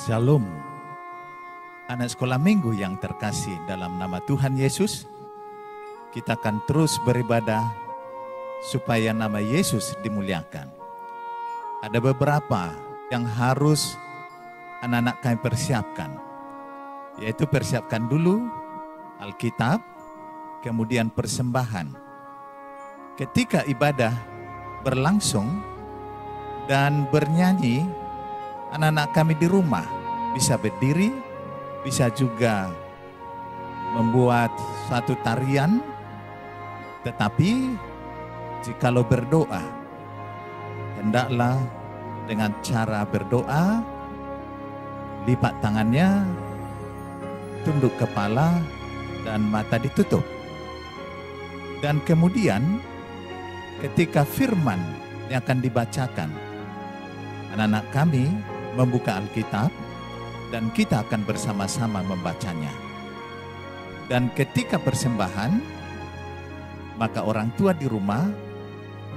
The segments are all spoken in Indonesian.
Shalom, anak sekolah minggu yang terkasih dalam nama Tuhan Yesus. Kita akan terus beribadah supaya nama Yesus dimuliakan. Ada beberapa yang harus anak-anak kami persiapkan, yaitu persiapkan dulu Alkitab, kemudian persembahan. Ketika ibadah berlangsung dan bernyanyi, anak-anak kami di rumah bisa berdiri, bisa juga membuat suatu tarian. Tetapi jikalau berdoa, hendaklah dengan cara berdoa, lipat tangannya, tunduk kepala, dan mata ditutup. Dan kemudian ketika firman yang akan dibacakan, anak-anak kami membuka Alkitab dan kita akan bersama-sama membacanya. Dan ketika persembahan, maka orang tua di rumah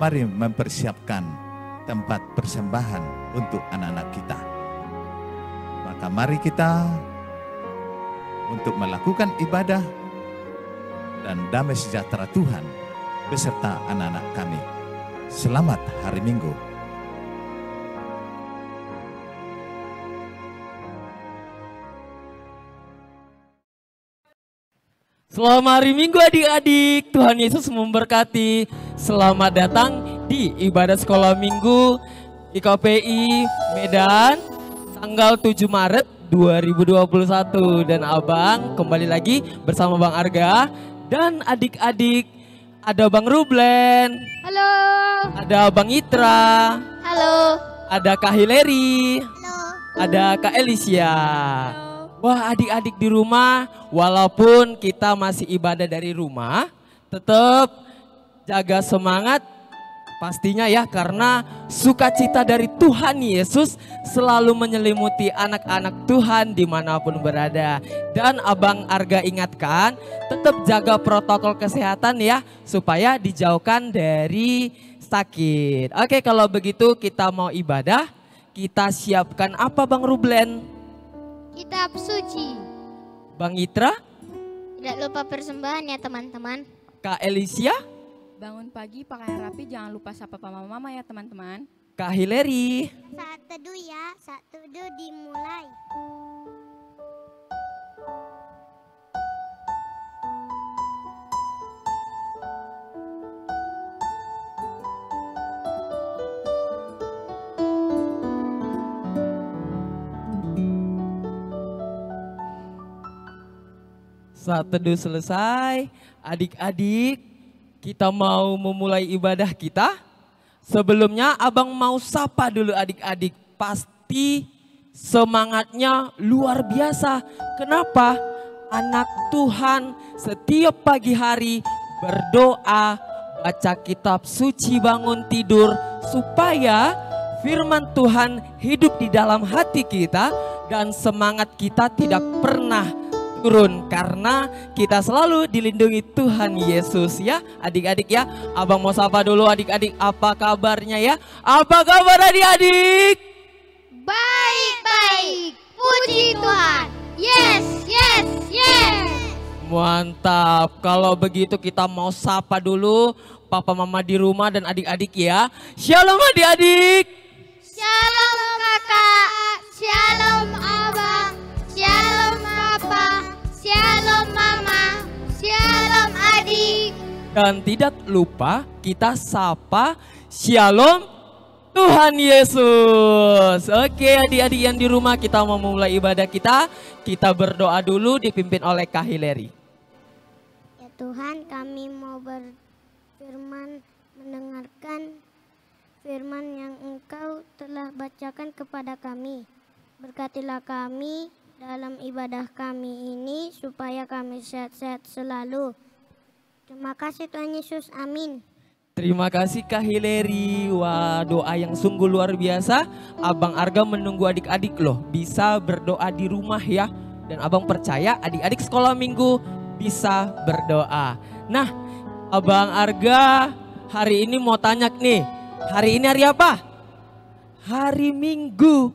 mari mempersiapkan tempat persembahan untuk anak-anak kita. Maka mari kita untuk melakukan ibadah dan damai sejahtera Tuhan beserta anak-anak kami. Selamat hari Minggu. Selamat hari Minggu adik-adik, Tuhan Yesus memberkati. Selamat datang di ibadah sekolah minggu IKPI Medan tanggal 7 Maret 2021. Dan abang kembali lagi bersama Bang Arga dan adik-adik. Ada Bang Rublen. Halo. Ada Bang Itra. Halo. Ada Kak Hileri. Halo. Ada Kak Elisia. Wah, adik-adik di rumah, walaupun kita masih ibadah dari rumah, tetap jaga semangat pastinya ya, karena sukacita dari Tuhan Yesus selalu menyelimuti anak-anak Tuhan dimanapun berada. Dan Abang Arga ingatkan, tetap jaga protokol kesehatan ya, supaya dijauhkan dari sakit. Oke, kalau begitu kita mau ibadah, kita siapkan apa Bang Rublen? Kitab suci. Bang Itra? Tidak lupa persembahan ya teman-teman. Kak Elisia? Bangun pagi pakaian rapi, jangan lupa sapa papa mama ya teman-teman. Kak Hileri? Saat teduh ya, saat teduh dimulai. Saat teduh selesai, adik-adik kita mau memulai ibadah kita. Sebelumnya abang mau sapa dulu adik-adik, pasti semangatnya luar biasa. Kenapa? Anak Tuhan setiap pagi hari berdoa, baca kitab suci bangun tidur, supaya firman Tuhan hidup di dalam hati kita dan semangat kita tidak pernah turun, karena kita selalu dilindungi Tuhan Yesus ya adik-adik ya. Abang mau sapa dulu adik-adik, apa kabarnya ya? Apa kabar adik-adik? Baik-baik, puji Tuhan. Yes, yes, yes. Mantap, kalau begitu kita mau sapa dulu papa mama di rumah dan adik-adik ya. Shalom adik-adik. Shalom kakak, shalom abang, shalom papa, shalom mama, shalom adik. Dan tidak lupa kita sapa shalom Tuhan Yesus. Oke adik-adik yang di rumah, kita mau mulai ibadah kita. Kita berdoa dulu dipimpin oleh Kak Hileri. Ya Tuhan, kami mau berfirman, mendengarkan firman yang Engkau telah bacakan kepada kami. Berkatilah kami dalam ibadah kami ini supaya kami sehat-sehat selalu. Terima kasih Tuhan Yesus, amin. Terima kasih Kak Hileri. Wah, doa yang sungguh luar biasa. Abang Arga menunggu adik-adik loh bisa berdoa di rumah ya. Dan abang percaya adik-adik sekolah minggu bisa berdoa. Nah, Abang Arga hari ini mau tanya nih. Hari ini hari apa? Hari Minggu.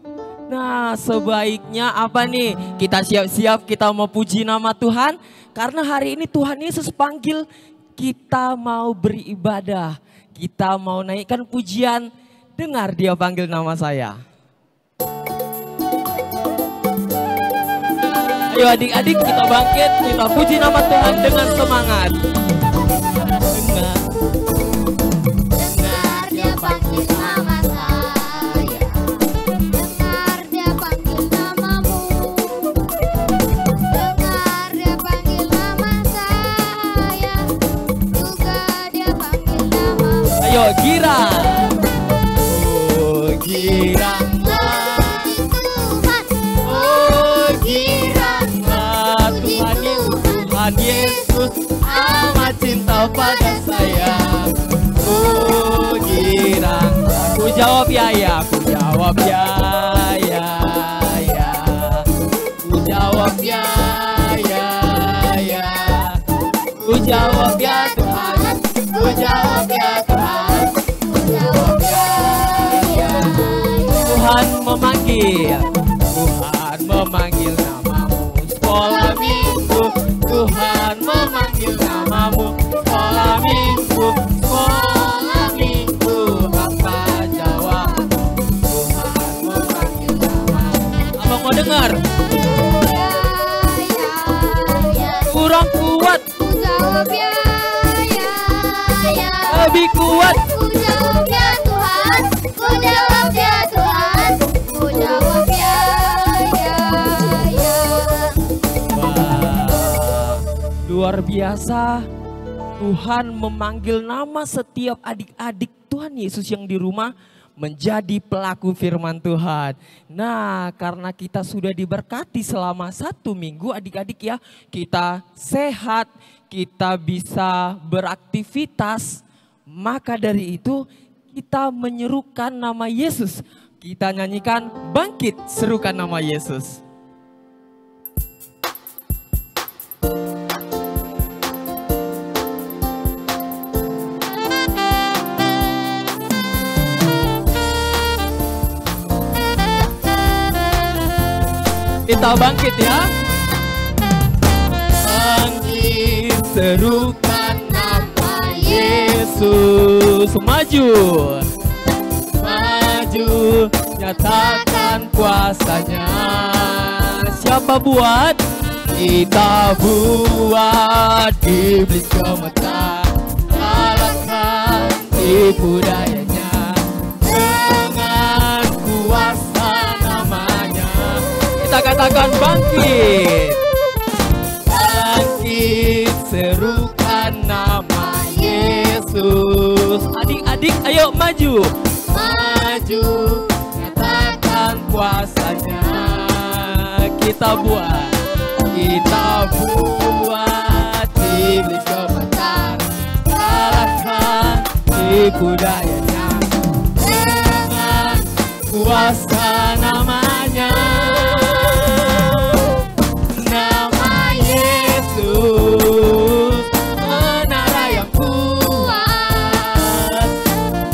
Nah, sebaiknya apa nih? Kita siap-siap, kita mau puji nama Tuhan. Karena hari ini Tuhan Yesus panggil kita mau beribadah. Kita mau naikkan pujian. Dengar dia panggil nama saya. Ayo adik-adik, kita bangkit, kita puji nama Tuhan dengan semangat. Dengar dia panggil nama saya, dengar dia panggil namamu, dengar dia panggil nama saya, juga dia panggil namamu. Ayo girang. Oh giranglah Tuhan, Oh giranglah Tuhan Yesus amat cinta pada saya. Oh giranglah. Aku jawab ya, aku jawab ya. Aku jawab ya. Aku jawab ya Tuhan. Aku jawab ya Tuhan. Aku jawab ya. Tuhan memanggil namamu sekolah minggu. Tuhan memanggil namamu sekolah minggu. Apa jawab? Tuhan memanggil namamu. Abang mau dengar? Kurang kuat, ku jawab ya. lebih kuat. Ku jawab ya Tuhan, ku jawab ya Tuhan, ku jawab ya. Wah, luar biasa. Tuhan memanggil nama setiap adik-adik Tuhan Yesus yang di rumah menjadi pelaku firman Tuhan. Nah, karena kita sudah diberkati selama 1 minggu adik-adik ya, kita sehat, kita bisa beraktivitas, maka dari itu kita menyerukan nama Yesus. Kita nyanyikan bangkit serukan nama Yesus. Kita bangkit ya. Bangkit serukan nama Yesus. Maju. Maju nyatakan kuasanya. Siapa buat? Kita buat. Iblis gemetar, kalahkan tipu dayanya dengan kuasa namanya. Kita katakan bangkit. Bangkit serukan nama Yesus. Adik-adik ayo maju. Maju katakan kuasanya. Kita buat. Iblis gemetar, kalahkan tipu dayanya dengan kuasa namanya. Nama Yesus, menara yang kuat.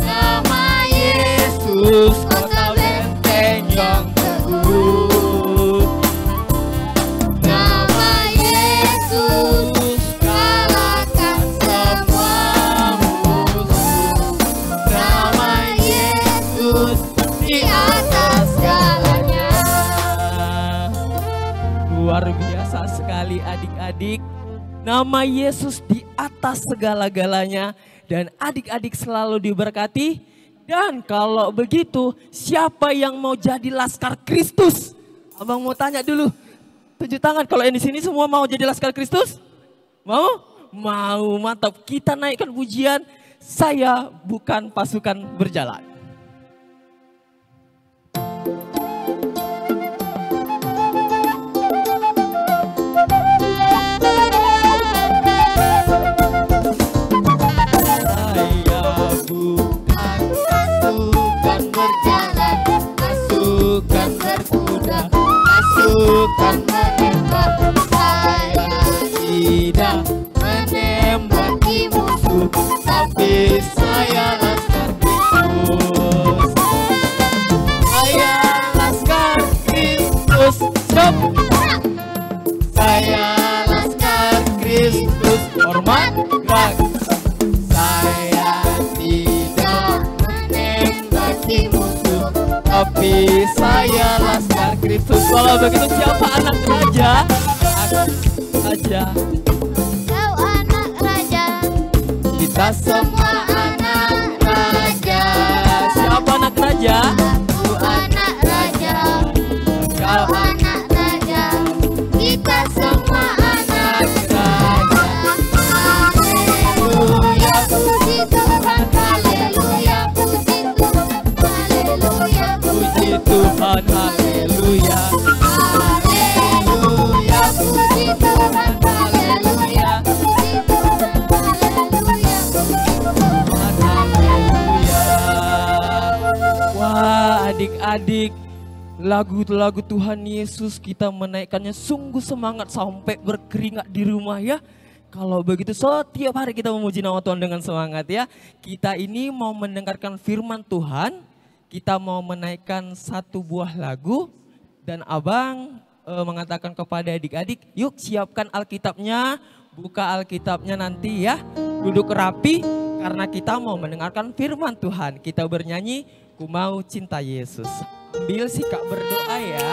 Nama Yesus, kota benteng yang teguh. Nama Yesus kalahkan semua musuh. Nama Yesus Di atas segalanya. Luar biasa sekali adik-adik. Nama Yesus di atas segala-galanya. Dan adik-adik selalu diberkati. Dan kalau begitu, siapa yang mau jadi Laskar Kristus? Abang mau tanya dulu. 7 tangan, kalau yang di sini semua mau jadi Laskar Kristus? Mau? Mau, mantap. Kita naikkan pujian, saya bukan pasukan berjalan. Saya bukan pasukan berjalan, pasukan berkuda, pasukan menembak. Saya tidak menembaki musuh, tapi saya Laskar Kristus. Tapi saya laskar Kristus. Kalau begitu siapa anak raja? Aku aja. Kau anak raja, Kita semua anak raja. Siapa anak raja? aku anak raja, kau anak raja, kita semua anak raja. Haleluya, puji Tuhan, haleluya, puji Tuhan, haleluya, Puji Tuhan, haleluya. haleluya, puji Tuhan, haleluya, puji Tuhan, haleluya, Haleluya. Wah, adik-adik, lagu-lagu Tuhan Yesus kita menaikkannya sungguh semangat sampai berkeringat di rumah ya. Kalau begitu setiap hari kita memuji nama Tuhan dengan semangat ya. Kita ini mau mendengarkan firman Tuhan, kita mau menaikkan satu buah lagu dan abang mengatakan kepada adik-adik, yuk siapkan Alkitabnya, buka Alkitabnya nanti ya, duduk rapi karena kita mau mendengarkan firman Tuhan. Kita bernyanyi, ku mau cinta Yesus. Ambil sikap berdoa ya.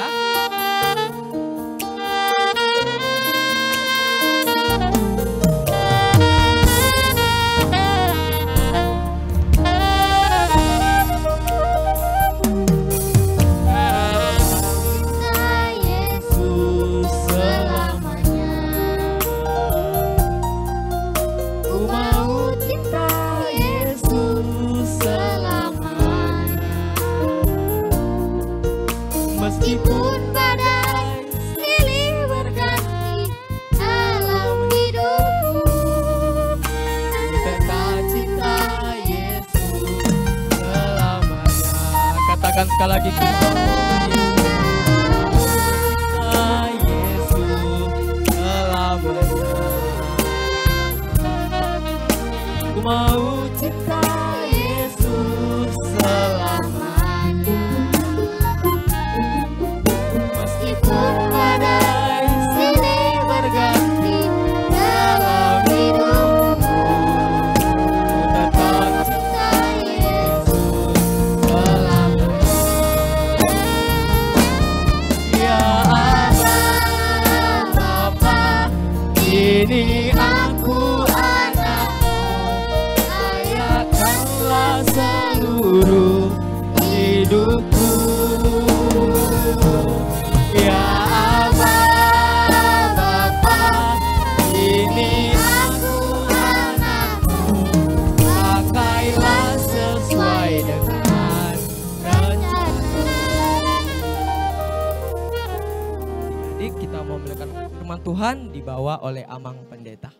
Cinta Yesus selamanya. Ku mau cinta Yesus selamanya. Meskipun badai silih berganti dalam hidupku, Tetap cinta Yesus selamanya. Katakan sekali lagi, ku mau cinta Yesus selamanya. Ku mau cinta Yesus selamanya. meskipun badai silih berganti dalam hidupku, Tetap cinta Yesus selamanya. ya Abah, Bapa, ini aku anakmu, layakkanlah seluruh hidupku. Ya Abah, Bapa, ini aku anakmu, pakailah sesuai dengan rencana. Jadi kita mau melakukan firman Tuhan dibawa oleh Amang Pendeta.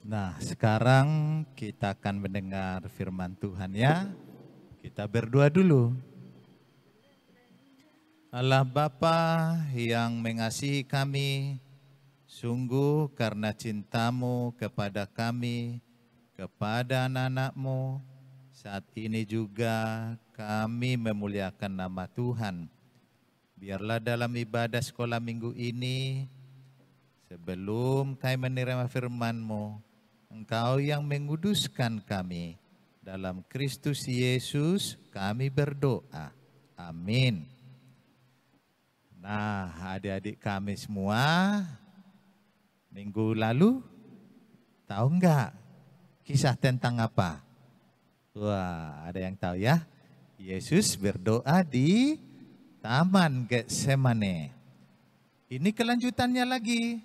Nah, sekarang kita akan mendengar firman Tuhan ya. Kita berdoa dulu. Allah Bapa yang mengasihi kami, sungguh karena cintamu kepada kami, kepada anak-anakmu, saat ini juga kami memuliakan nama Tuhan. Biarlah dalam ibadah sekolah minggu ini, sebelum kami menerima firman-Mu, Engkau yang menguduskan kami. Dalam Kristus Yesus kami berdoa. Amin. Nah, adik-adik kami semua, minggu lalu, tahu enggak kisah tentang apa? Wah, ada yang tahu ya? Yesus berdoa di Taman Getsemane. Ini kelanjutannya lagi,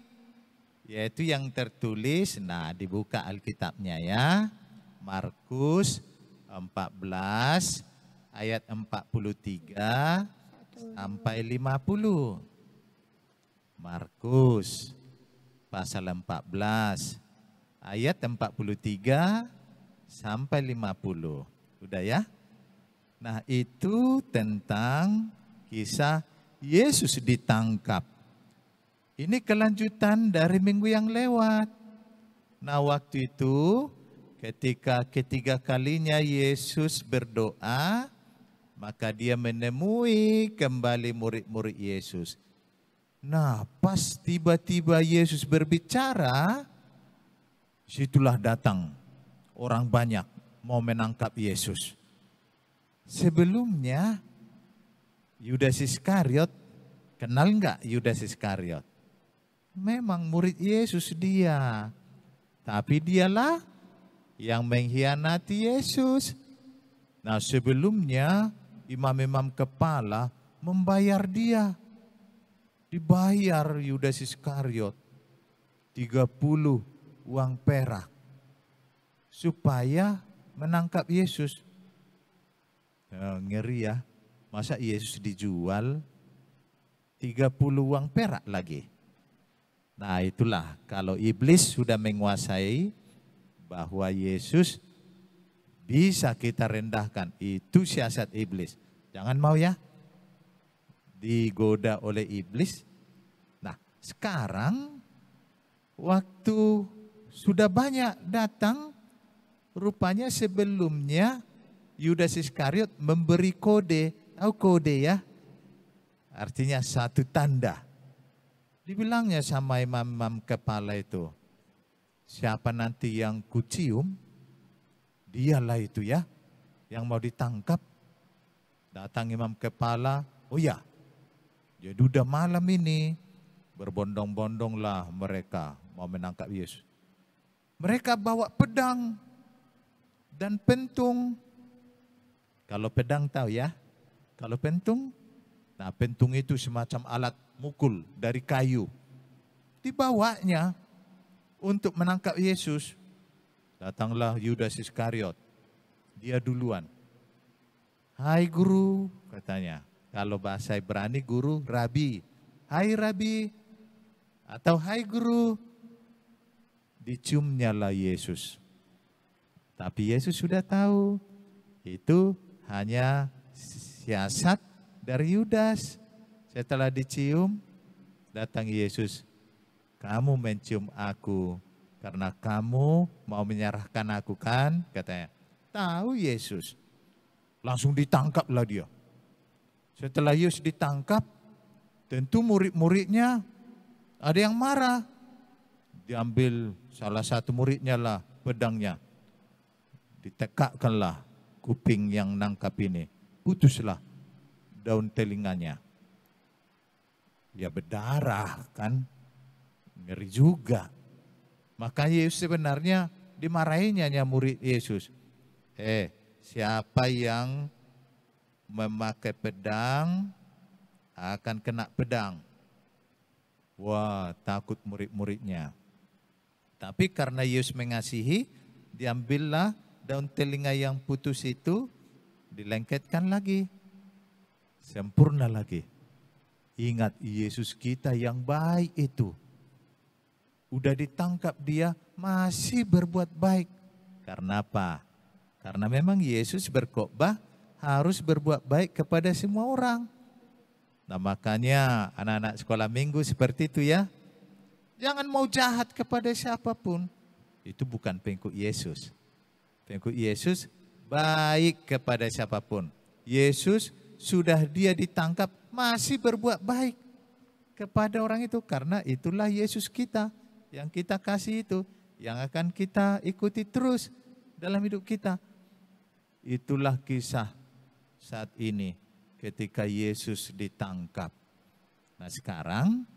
yaitu yang tertulis, nah dibuka Alkitabnya ya. Markus 14 ayat 43 sampai 50. Markus pasal 14 ayat 43 sampai 50. Udah ya? Nah, itu tentang kisah Yesus ditangkap. Ini kelanjutan dari minggu yang lewat. Nah, waktu itu ketika ketiga kalinya Yesus berdoa, maka dia menemui kembali murid-murid Yesus. Nah, pas tiba-tiba Yesus berbicara, situlah datang orang banyak mau menangkap Yesus. Sebelumnya Yudas Iskariot, kenal nggak Yudas Iskariot? Memang murid Yesus dia. Tapi dialah yang mengkhianati Yesus. Nah sebelumnya imam-imam kepala membayar dia. Dibayar Yudas Iskariot 30 uang perak. Supaya menangkap Yesus. Ngeri ya. Masa Yesus dijual 30 uang perak lagi. Nah itulah kalau iblis sudah menguasai bahwa Yesus bisa kita rendahkan. Itu siasat iblis. Jangan mau ya digoda oleh iblis. Nah sekarang waktu sudah banyak datang, rupanya sebelumnya Yudas Iskariot memberi kode. Tahu kode ya? Artinya satu tanda. Dibilangnya sama imam-imam kepala itu, siapa nanti yang kucium, dialah itu ya, yang mau ditangkap. Datang imam kepala, oh ya, jadi udah malam ini, berbondong-bondonglah mereka mau menangkap Yesus. Mereka bawa pedang dan pentung. Kalau pedang tahu ya, kalau pentung, nah pentung itu semacam alat mukul dari kayu. Dibawanya untuk menangkap Yesus. Datanglah Yudas Iskariot. Dia duluan. Hai guru, katanya. Kalau bahasa Ibrani guru, rabi. Hai rabi. Atau hai guru. Diciumnya lah Yesus. Tapi Yesus sudah tahu. Itu hanya siasat dari Yudas. Setelah dicium, datang Yesus. Kamu mencium aku karena kamu mau menyerahkan aku kan? Katanya. Tahu Yesus. Langsung ditangkaplah dia. Setelah Yesus ditangkap, tentu murid-muridnya ada yang marah. Diambil salah satu muridnya lah pedangnya. Ditekakkanlah kuping yang nangkap ini. Putuslah daun telinganya. Ya berdarah kan, ngeri juga. Maka Yesus sebenarnya dimarahinya murid Yesus. Siapa yang memakai pedang akan kena pedang. Wah, takut murid-muridnya. Tapi karena Yesus mengasihi, diambillah daun telinga yang putus itu, dilengketkan lagi. Sempurna lagi. Ingat Yesus kita yang baik itu. Udah ditangkap dia masih berbuat baik. Karena apa? Karena memang Yesus berkhotbah harus berbuat baik kepada semua orang. Nah makanya anak-anak sekolah minggu seperti itu ya. Jangan mau jahat kepada siapapun. Itu bukan pengikut Yesus. Pengikut Yesus baik kepada siapapun. Yesus sudah dia ditangkap masih berbuat baik kepada orang itu. Karena itulah Yesus kita yang kita kasih itu. Yang akan kita ikuti terus dalam hidup kita. Itulah kisah saat ini ketika Yesus ditangkap. Nah sekarang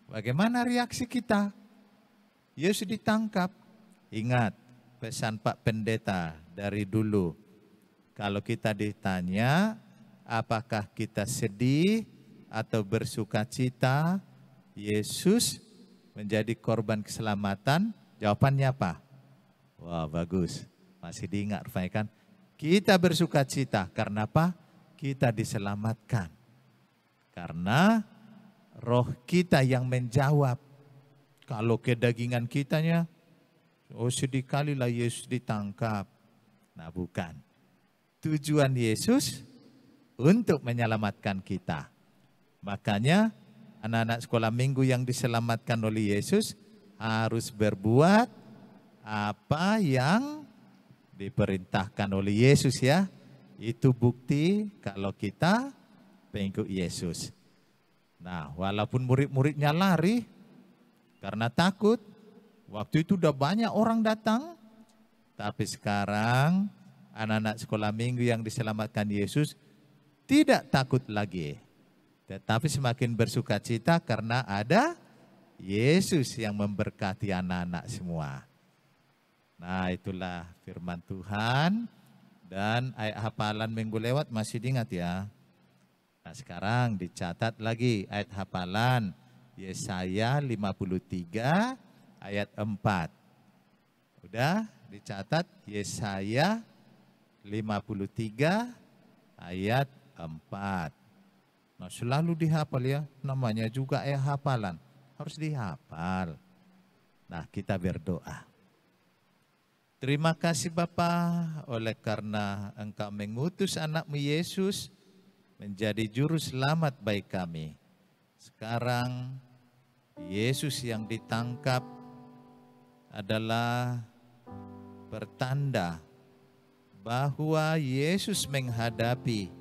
bagaimana reaksi kita? Yesus ditangkap. Ingat pesan Pak Pendeta dari dulu. Kalau kita ditanya apakah kita sedih atau bersuka cita Yesus menjadi korban keselamatan? Jawabannya apa? Wah bagus, masih diingat rupanya kan? Kita bersuka cita karena apa? Kita diselamatkan. Karena roh kita yang menjawab. Kalau kedagingan kitanya, oh sedih kali lah Yesus ditangkap. Nah bukan. Tujuan Yesus untuk menyelamatkan kita. Makanya anak-anak sekolah minggu yang diselamatkan oleh Yesus harus berbuat apa yang diperintahkan oleh Yesus ya. Itu bukti kalau kita pengikut Yesus. Nah walaupun murid-muridnya lari karena takut. Waktu itu udah banyak orang datang. Tapi sekarang anak-anak sekolah minggu yang diselamatkan Yesus tidak takut lagi. Tetapi semakin bersuka cita karena ada Yesus yang memberkati anak-anak semua. Nah, itulah firman Tuhan. Dan ayat hafalan minggu lewat masih diingat ya. Nah, sekarang dicatat lagi ayat hafalan Yesaya 53 ayat 4. Udah dicatat Yesaya 53 ayat 4. Nah, selalu dihafal ya, namanya juga ayat hafalan. Harus dihafal. Nah, kita berdoa. Terima kasih Bapa, oleh karena Engkau mengutus anak-Mu Yesus menjadi juru selamat bagi kami. Sekarang Yesus yang ditangkap adalah pertanda bahwa Yesus menghadapi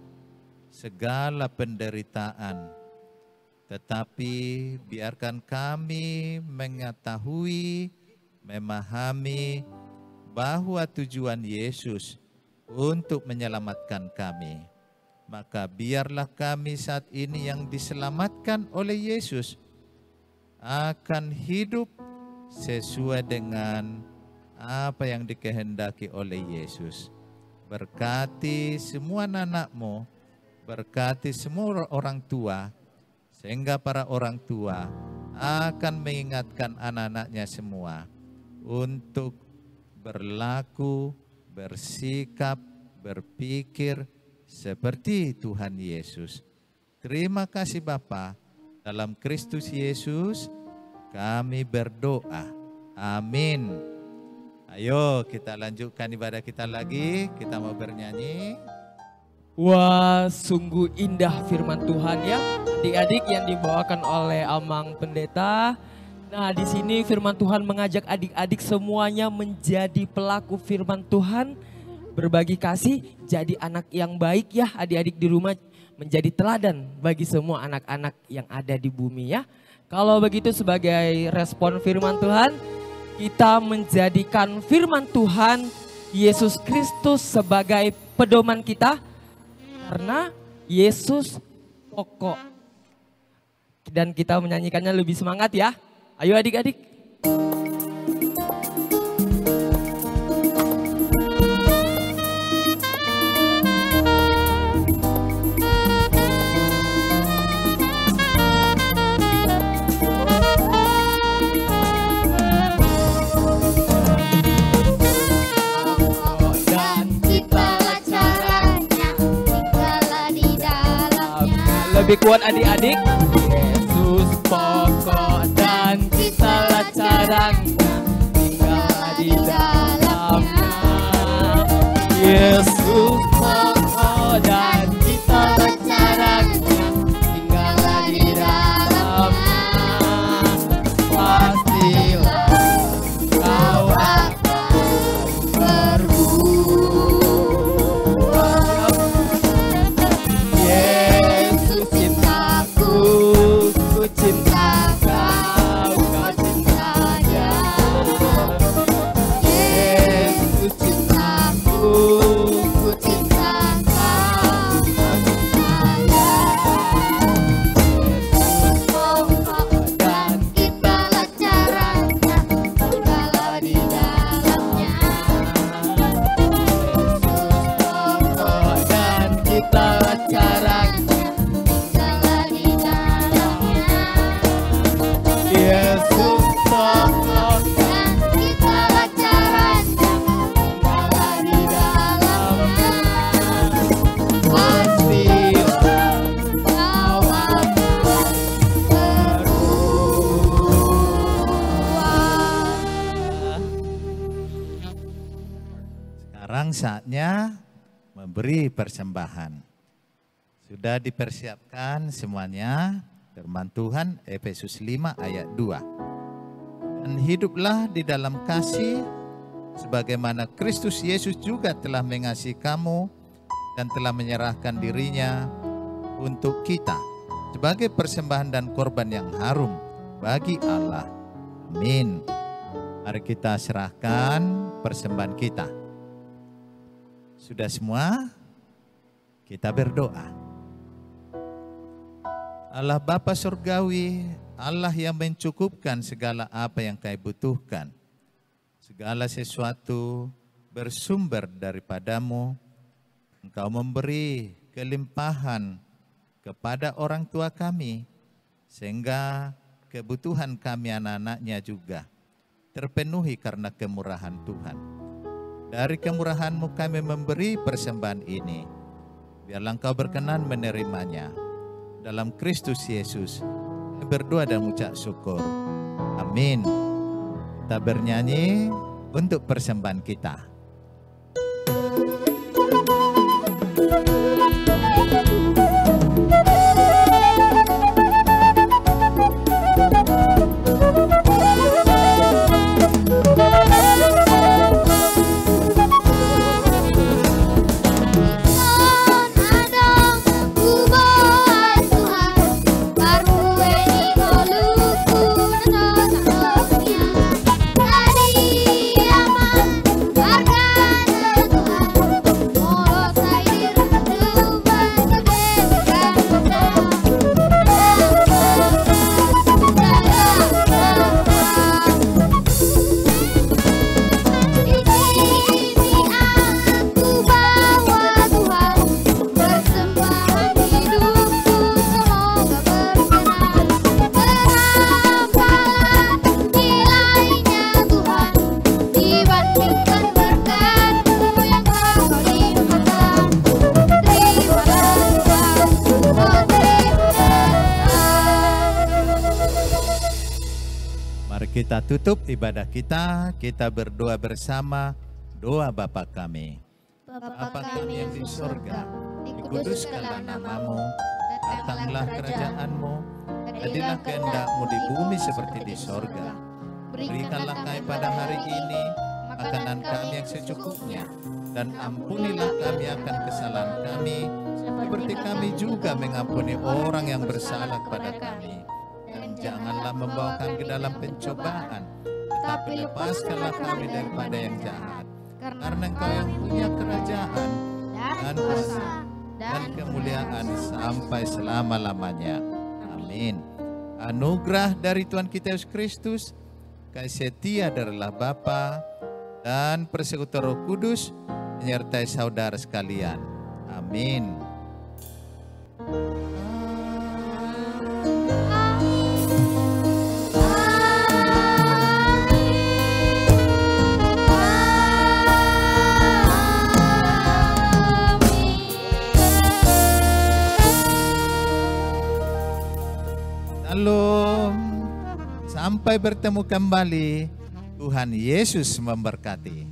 segala penderitaan. Tetapi biarkan kami mengetahui, memahami bahwa tujuan Yesus untuk menyelamatkan kami. Maka biarlah kami saat ini yang diselamatkan oleh Yesus akan hidup sesuai dengan apa yang dikehendaki oleh Yesus. Berkati semua anak-Mu, berkati semua orang tua, sehingga para orang tua akan mengingatkan anak-anaknya semua untuk berlaku, bersikap, berpikir seperti Tuhan Yesus. Terima kasih Bapa, dalam Kristus Yesus kami berdoa. Amin. Ayo kita lanjutkan ibadah kita lagi. Kita mau bernyanyi. Wah, sungguh indah firman Tuhan ya, adik-adik yang dibawakan oleh Amang Pendeta. Nah, di sini firman Tuhan mengajak adik-adik semuanya menjadi pelaku firman Tuhan, berbagi kasih, jadi anak yang baik ya, adik-adik di rumah menjadi teladan bagi semua anak-anak yang ada di bumi ya. Kalau begitu sebagai respon firman Tuhan, kita menjadikan firman Tuhan Yesus Kristus sebagai pedoman kita. Karena Yesus pokok. Dan kita menyanyikannya lebih semangat ya. Ayo adik-adik. Lebih kuat adik-adik. Yesus pokok dan kitalah caranya, tinggallah di dalamnya. Yesus pokok dan kitalah caranya, tinggallah di dalamnya. Pastilah kau akan berbuah. Ku cinta kau, kau cinta dia. Yesus cintaku, ku cinta kau, kau cinta dia. Yesus pokok dan kitalah caranya, tinggallah di dalamnya. Yesus pokok dan kitalah caranya, Yesus pokok dan kitalah caranya, tinggallah di dalamnya. Pastilah kau akan berubah. Sekarang saatnya memberi persembahan. Sudah dipersiapkan semuanya. Firman Tuhan Efesus 5 ayat 2. Dan hiduplah di dalam kasih sebagaimana Kristus Yesus juga telah mengasihi kamu dan telah menyerahkan dirinya untuk kita sebagai persembahan dan korban yang harum bagi Allah. Amin. Mari kita serahkan persembahan kita. Sudah semua? Kita berdoa. Allah Bapa Surgawi, Allah yang mencukupkan segala apa yang kau butuhkan. Segala sesuatu bersumber daripadamu. Engkau memberi kelimpahan kepada orang tua kami, sehingga kebutuhan kami anak-anaknya juga terpenuhi karena kemurahan Tuhan. Dari kemurahan-Mu kami memberi persembahan ini. Biarlah Engkau berkenan menerimanya. Dalam Kristus Yesus, kami berdoa dan mengucap syukur. Amin. Kita bernyanyi untuk persembahan kita. Kita tutup ibadah kita berdoa bersama doa Bapa kami. Bapa kami yang di surga, dikuduskanlah namamu, datanglah kerajaan-Mu, jadilah kehendak-Mu di bumi seperti di surga. Berikanlah kami pada hari ini makanan kami yang secukupnya, dan ampunilah kami akan kesalahan kami, seperti kami juga mengampuni orang yang bersalah kepada kami. Janganlah membawa kami ke dalam pencobaan, tetapi lepaskanlah kami daripada yang jahat. Karena Engkau yang punya kerajaan dan kuasa dan kemuliaan sampai selama-lamanya. Amin. Anugerah dari Tuhan kita Yesus Kristus, kasih setia dari Allah Bapa dan persekutuan Roh Kudus menyertai saudara sekalian. Amin. Shalom. Sampai bertemu kembali. Tuhan Yesus memberkati.